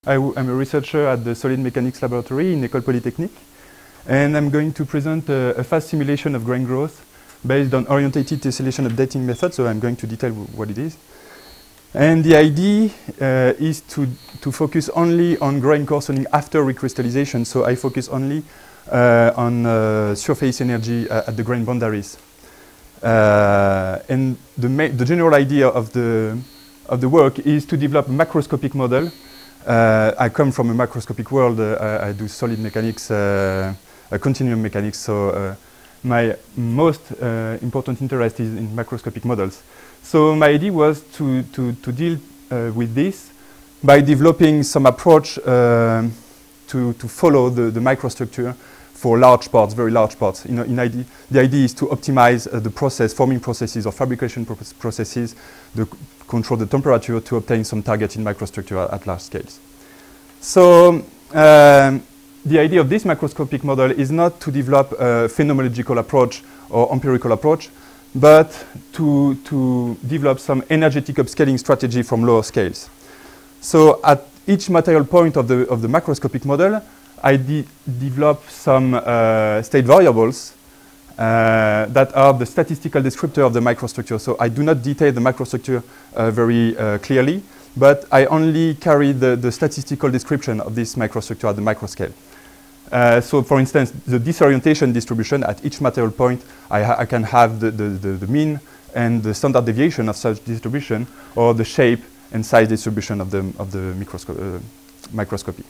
I'm a researcher at the Solid Mechanics Laboratory in École Polytechnique, and I'm going to present a fast simulation of grain growth based on orientated tessellation updating method, so I'm going to detail what it is. And the idea is to focus only on grain coarsening after recrystallization, so I focus only on surface energy at the grain boundaries. And the general idea of the work is to develop a macroscopic model. I come from a macroscopic world. I do solid mechanics, continuum mechanics, so my most important interest is in macroscopic models. So my idea was to deal with this by developing some approach to follow the microstructure for large parts, very large parts. The idea is to optimize the process, forming processes or fabrication processes, control the temperature to obtain some target in microstructure at large scales. So the idea of this macroscopic model is not to develop a phenomenological approach or empirical approach, but to develop some energetic upscaling strategy from lower scales. So at each material point of the macroscopic model, I develop some state variables that are the statistical descriptor of the microstructure. So I do not detail the macrostructure very clearly, but I only carry the statistical description of this microstructure at the microscale. So for instance, the disorientation distribution at each material point, I can have the mean and the standard deviation of such distribution, or the shape and size distribution of the microscopy.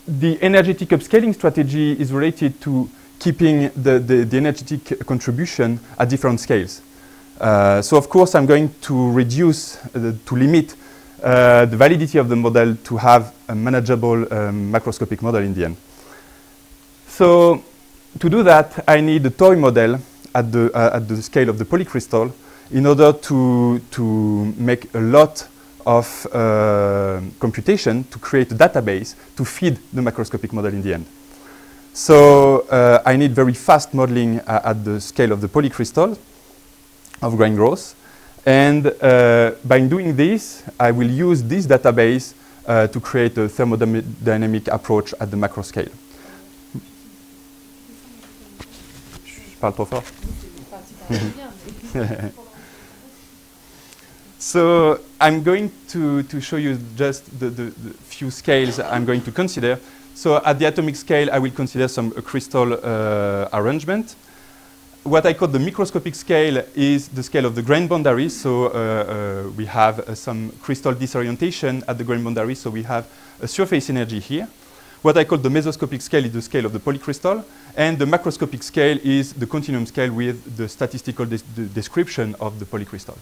The energetic upscaling strategy is related to keeping the energetic contribution at different scales. So of course I'm going to reduce, to limit the validity of the model to have a manageable macroscopic model in the end. So to do that, I need a toy model at the scale of the polycrystal in order to make a lot of computation to create a database to feed the macroscopic model in the end. So I need very fast modeling at the scale of the polycrystal of grain growth. And by doing this, I will use this database to create a thermodynamic approach at the macro scale. Je parle trop fort. So I'm going to show you just the few scales I'm going to consider. So at the atomic scale, I will consider some crystal arrangement. What I call the microscopic scale is the scale of the grain boundary. So we have some crystal disorientation at the grain boundary. So we have a surface energy here. What I call the mesoscopic scale is the scale of the polycrystal. And the macroscopic scale is the continuum scale with the statistical description of the polycrystal.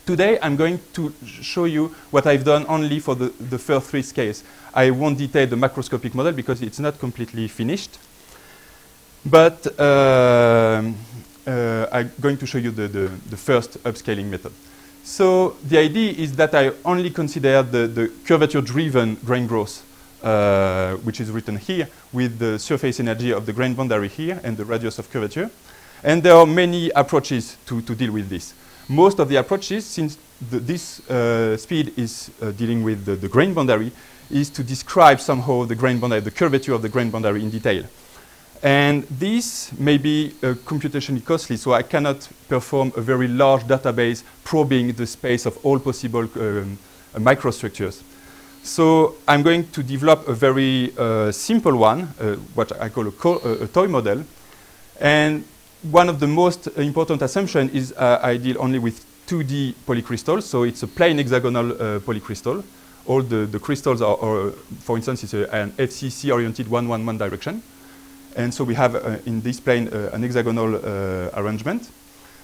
Today, I'm going to show you what I've done only for the first three scales. I won't detail the macroscopic model because it's not completely finished. But I'm going to show you the first upscaling method. So the idea is that I only consider the curvature-driven grain growth, which is written here, with the surface energy of the grain boundary here and the radius of curvature. And there are many approaches to deal with this. Most of the approaches, since this speed is dealing with the grain boundary, is to describe somehow the grain boundary, the curvature of the grain boundary in detail. And this may be computationally costly, so I cannot perform a very large database probing the space of all possible microstructures. So I'm going to develop a very simple one, what I call a toy model. And one of the most important assumptions is I deal only with 2D polycrystals, so it's a plain hexagonal polycrystal. All the crystals are, for instance, it's an FCC-oriented 1-1-1 direction. And so we have, in this plane, an hexagonal arrangement.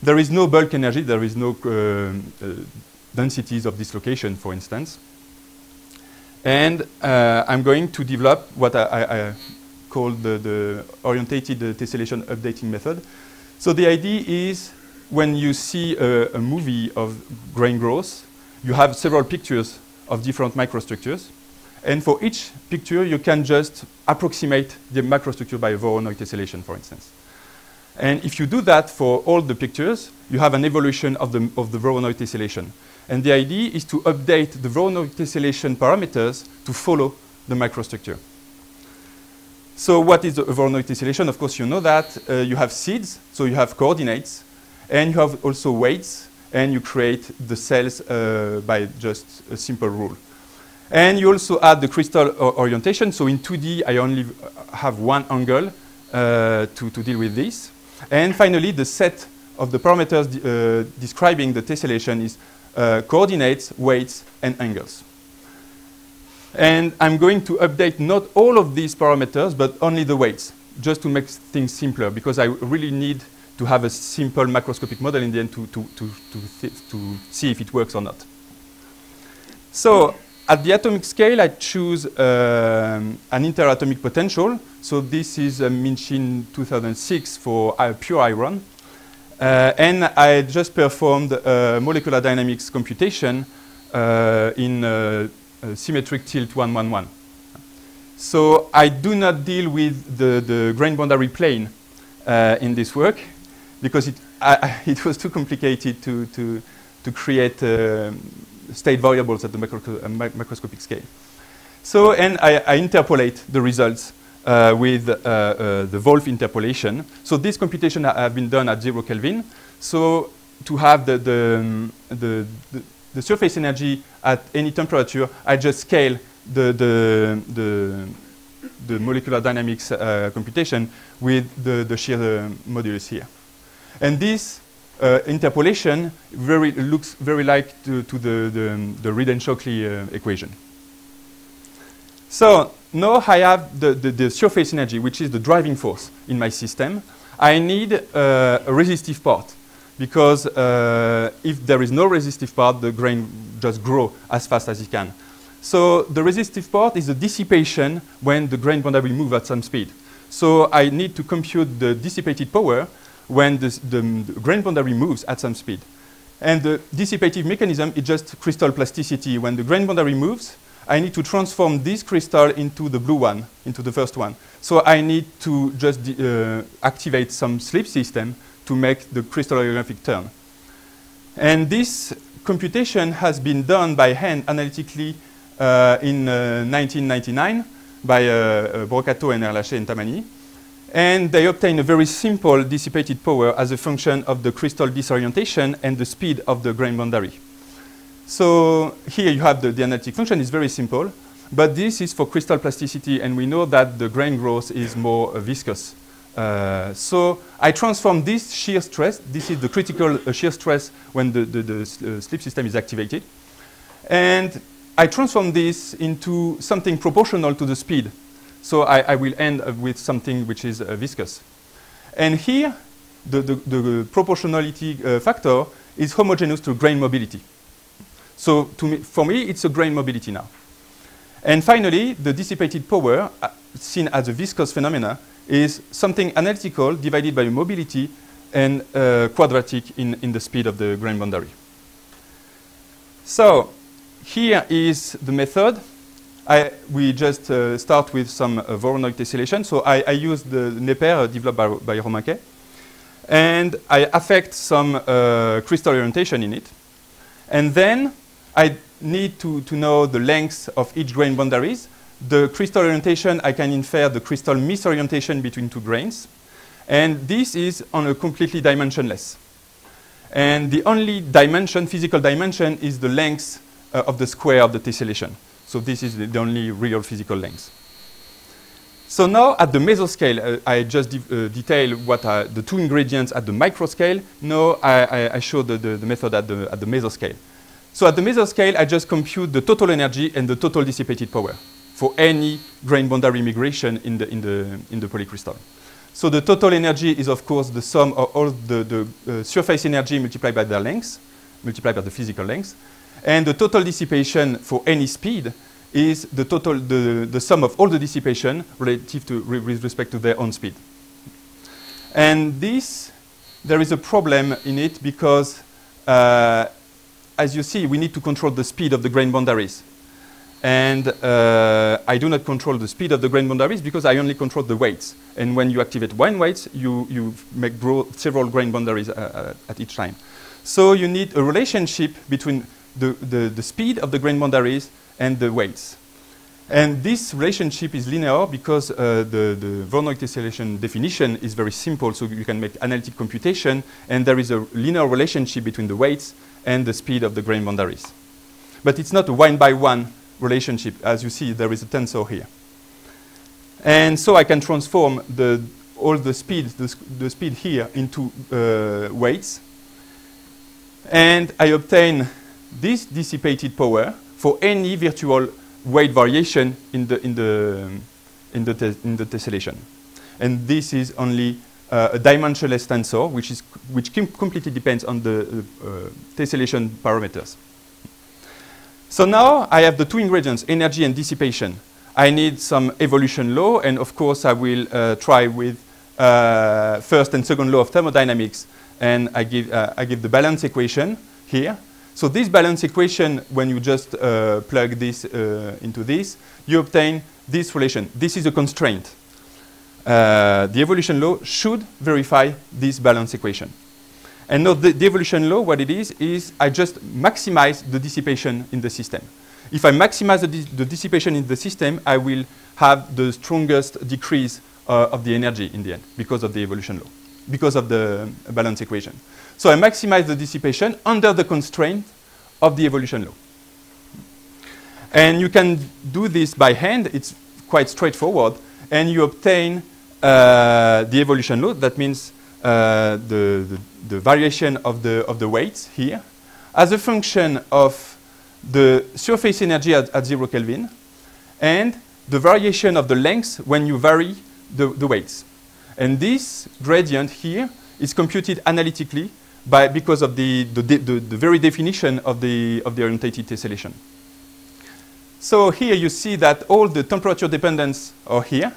There is no bulk energy. There is no densities of dislocation, for instance. And I'm going to develop what I call the orientated tessellation updating method. So the idea is when you see a movie of grain growth, you have several pictures of different microstructures. And for each picture, you can just approximate the macrostructure by Voronoi tessellation, for instance. And if you do that for all the pictures, you have an evolution of the Voronoi tessellation. And the idea is to update the Voronoi tessellation parameters to follow the microstructure. So what is the Voronoi tessellation? Of course, you know that. You have seeds, so you have coordinates, and you have also weights, and you create the cells by just a simple rule. And you also add the crystal orientation. So in 2D, I only have one angle to deal with this. And finally, the set of the parameters describing the tessellation is coordinates, weights, and angles. And I'm going to update not all of these parameters, but only the weights, just to make things simpler, because I really need to have a simple macroscopic model in the end to see if it works or not. So at the atomic scale, I choose an interatomic potential. So this is a Minchin 2006 for pure iron. And I just performed molecular dynamics computation in symmetric tilt 111. So I do not deal with the grain boundary plane in this work because it was too complicated to create state variables at the macroscopic scale. So, and I interpolate the results with the Wolf interpolation. So this computation have been done at 0 Kelvin. So to have the surface energy at any temperature, I just scale the molecular dynamics computation with the shear modulus here. And this interpolation looks very like to the Reed-Shockley equation. So now I have the surface energy, which is the driving force in my system. I need a resistive part, because if there is no resistive part, the grain just grows as fast as it can. So the resistive part is the dissipation when the grain boundary moves at some speed. So I need to compute the dissipated power when the grain boundary moves at some speed. And the dissipative mechanism is just crystal plasticity. When the grain boundary moves, I need to transform this crystal into the blue one, into the first one. So I need to just activate some slip system to make the crystallographic turn. And this computation has been done by hand analytically in 1999 by Brocato and Erlaché and Tamani. And they obtain a very simple dissipated power as a function of the crystal disorientation and the speed of the grain boundary. So here you have the analytic function. It's very simple, but this is for crystal plasticity, and we know that the grain growth is more viscous. So I transform this shear stress. This is the critical shear stress when the slip system is activated. And I transform this into something proportional to the speed. So I will end up with something which is viscous. And here, the proportionality factor is homogeneous to grain mobility. So for me, it's a grain mobility now. And finally, the dissipated power, seen as a viscous phenomena, is something analytical divided by mobility and quadratic in the speed of the grain boundary. So here is the method. We just start with some Voronoi tessellation. So I use the Neper developed by Romaquet. And I affect some crystal orientation in it. And then I need to know the length of each grain boundaries. The crystal orientation, I can infer the crystal misorientation between two grains. And this is on a completely dimensionless. And the only dimension, physical dimension, is the length of the square of the tessellation. So this is the only real physical length. So now at the mesoscale, I just detail what are the two ingredients at the microscale. Now I show the method at the mesoscale. So at the mesoscale, I just compute the total energy and the total dissipated power for any grain boundary migration in the polycrystal. So the total energy is, of course, the sum of all the surface energy multiplied by their length, multiplied by the physical length. And the total dissipation for any speed is the total, the sum of all the dissipation relative to, with respect to their own speed. And this, there is a problem in it because, as you see, we need to control the speed of the grain boundaries. And I do not control the speed of the grain boundaries because I only control the weights. And when you activate one weight, you grow several grain boundaries at each time. So you need a relationship between the speed of the grain boundaries and the weights. And this relationship is linear because the Voronoi tessellation definition is very simple, so you can make analytic computation, and there is a linear relationship between the weights and the speed of the grain boundaries. But it's not a one-by-one relationship. As you see, there is a tensor here. And so I can transform all the speed here into weights. And I obtain this dissipated power for any virtual weight variation in the tessellation. And this is only a dimensionless tensor, which completely depends on the tessellation parameters. So now I have the two ingredients, energy and dissipation. I need some evolution law, and of course I will try with first and second law of thermodynamics, and I give the balance equation here. So this balance equation, when you just plug this into this, you obtain this relation. This is a constraint. The evolution law should verify this balance equation. And now the evolution law, what it is I just maximize the dissipation in the system. If I maximize the dissipation in the system, I will have the strongest decrease of the energy in the end because of the evolution law, because of the balance equation. So I maximize the dissipation under the constraint of the evolution law. And you can do this by hand. It's quite straightforward. And you obtain the evolution law. That means the variation of the weights here as a function of the surface energy at 0 Kelvin and the variation of the length when you vary the weights. And this gradient here is computed analytically because of the very definition of the orientated tessellation. So here you see that all the temperature dependence are here.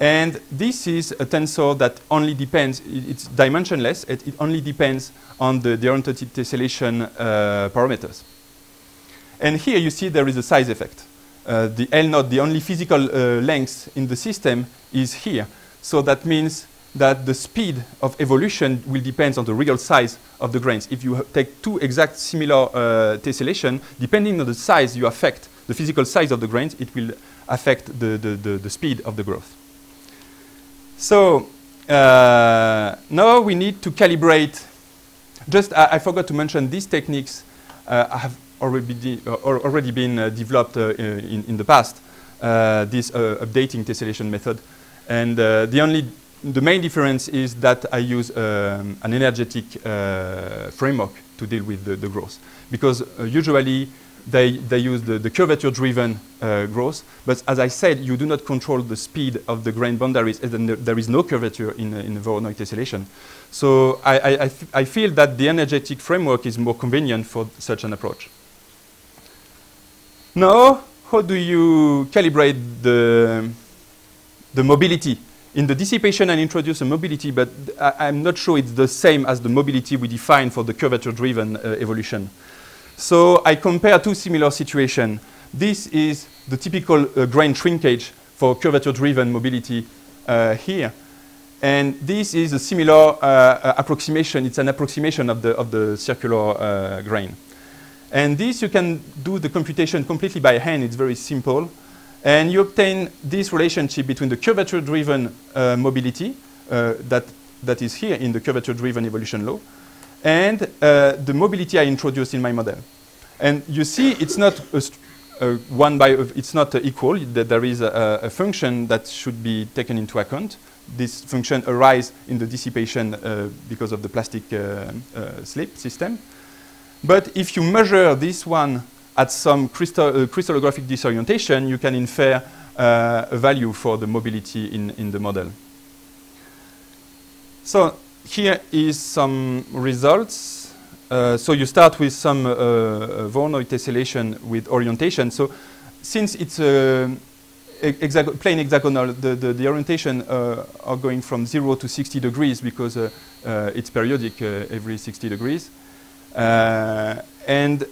And this is a tensor that only depends, it's dimensionless, it only depends on the orientated tessellation parameters. And here you see there is a size effect. The L naught, the only physical length in the system, is here. So that means that the speed of evolution will depend on the real size of the grains. If you take two exact similar tessellation, depending on the size you affect, the physical size of the grains, it will affect the speed of the growth. So now we need to calibrate. Just I forgot to mention these techniques have already been developed in the past. This updating tessellation method, and the main difference is that I use an energetic framework to deal with the growth, because usually they use the curvature-driven growth. But as I said, you do not control the speed of the grain boundaries, and there is no curvature in the Voronoi tessellation. So I feel that the energetic framework is more convenient for such an approach. Now, how do you calibrate the mobility? In the dissipation, I introduce a mobility, but I'm not sure it's the same as the mobility we define for the curvature-driven evolution. So I compare two similar situations. This is the typical grain shrinkage for curvature-driven mobility here. And this is a similar approximation. It's an approximation of the circular grain. And this, you can do the computation completely by hand. It's very simple. And you obtain this relationship between the curvature-driven mobility that is here in the curvature-driven evolution law and the mobility I introduced in my model. And you see, it's not it's not equal. There is a function that should be taken into account. This function arises in the dissipation because of the plastic slip system. But if you measure this one at some crystallographic disorientation, you can infer a value for the mobility in the model. So here is some results. So you start with some Voronoi tessellation with orientation. So since it's plain hexagonal, the orientation are going from 0 to 60 degrees because it's periodic every 60 degrees. And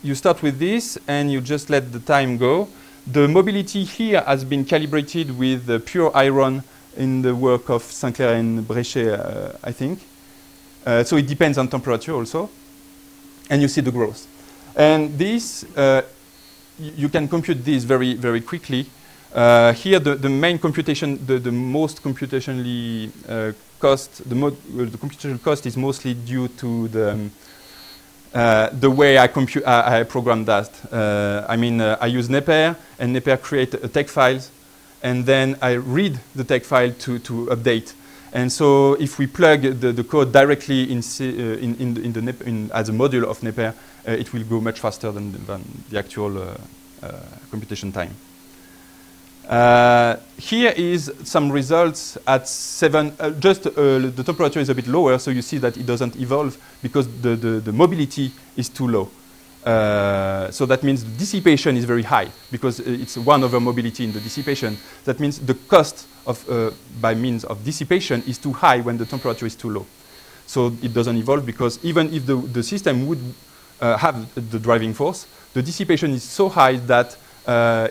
you start with this, and you just let the time go. The mobility here has been calibrated with pure iron in the work of Sinclair and Brechet, I think. So it depends on temperature also. And you see the growth. And this, you can compute this very, very quickly. Here, the main computation, the most computationally cost, the computational cost is mostly due to the way I program that. I mean, I use Neper, and Neper create a text file, and then I read the text file to update. And so, if we plug the code directly as a module of Neper, it will go much faster than the actual computation time. Here is some results at 7. The temperature is a bit lower, so you see that it doesn't evolve because the mobility is too low. So that means the dissipation is very high because it's 1 over mobility in the dissipation. That means the cost of by means of dissipation is too high when the temperature is too low. So it doesn't evolve because even if the system would have the driving force, the dissipation is so high that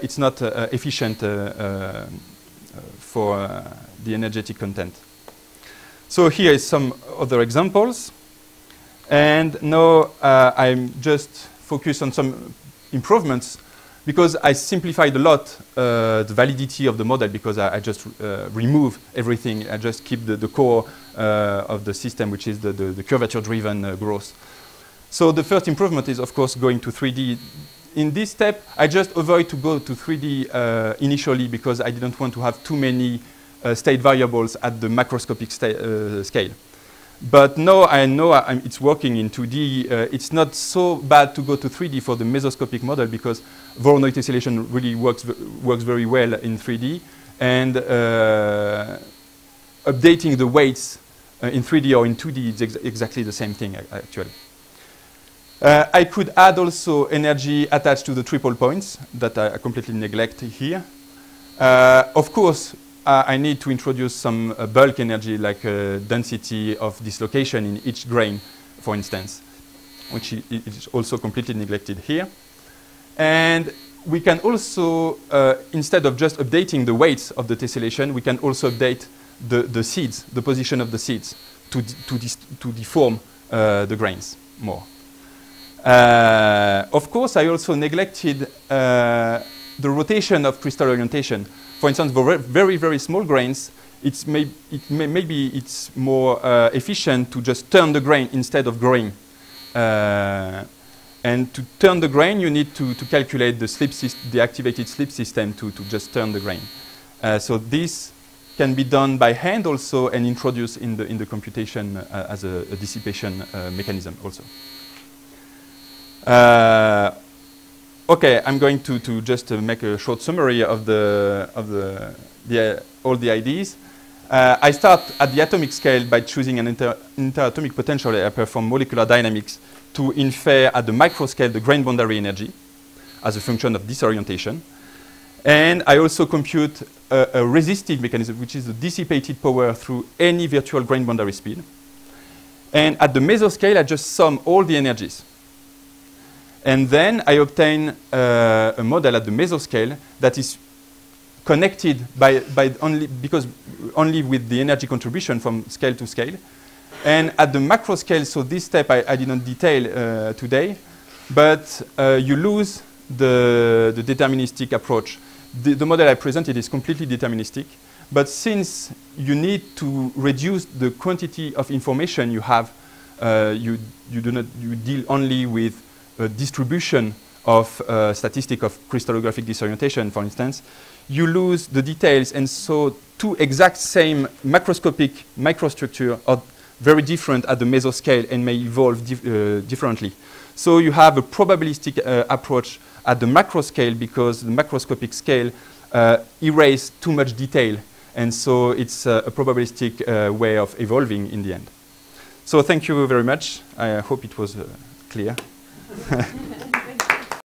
it's not efficient for the energetic content. So here is some other examples. And now I'm just focused on some improvements because I simplified a lot the validity of the model because I just remove everything. I just keep the core of the system, which is the curvature-driven growth. So the first improvement is, of course, going to 3D. In this step, I just avoid to go to 3D initially because I didn't want to have too many state variables at the macroscopic scale. But now I know it's working in 2D. It's not so bad to go to 3D for the mesoscopic model because Voronoi tessellation really works very well in 3D. And updating the weights in 3D or in 2D is exactly the same thing, actually. I could add also energy attached to the triple points that I completely neglect here. Of course, I need to introduce some bulk energy like density of dislocation in each grain, for instance, which is also completely neglected here. And we can also, instead of just updating the weights of the tessellation, we can also update the seeds, the position of the seeds, to deform the grains more. Of course, I also neglected the rotation of crystal orientation. For instance, for very, very small grains, maybe it's more efficient to just turn the grain instead of growing. And to turn the grain, you need to calculate the activated slip system to just turn the grain. So this can be done by hand also and introduced in the computation as a dissipation mechanism also. Okay, I'm going to just make a short summary of all the ideas. I start at the atomic scale by choosing an interatomic potential. I perform molecular dynamics to infer at the micro scale the grain boundary energy as a function of disorientation. And I also compute a resistive mechanism, which is the dissipated power through any virtual grain boundary speed. And at the mesoscale, I just sum all the energies. And then I obtain a model at the mesoscale that is connected only with the energy contribution from scale to scale. And at the macro scale, so this step I didn't detail today, but you lose the deterministic approach. The model I presented is completely deterministic, but since you need to reduce the quantity of information you have, you deal only with a distribution of statistic of crystallographic disorientation, for instance, you lose the details, and so two exact same macroscopic microstructure are very different at the mesoscale and may evolve differently. So you have a probabilistic approach at the macro scale because the macroscopic scale erases too much detail, and so it's a probabilistic way of evolving in the end. So thank you very much. I hope it was clear.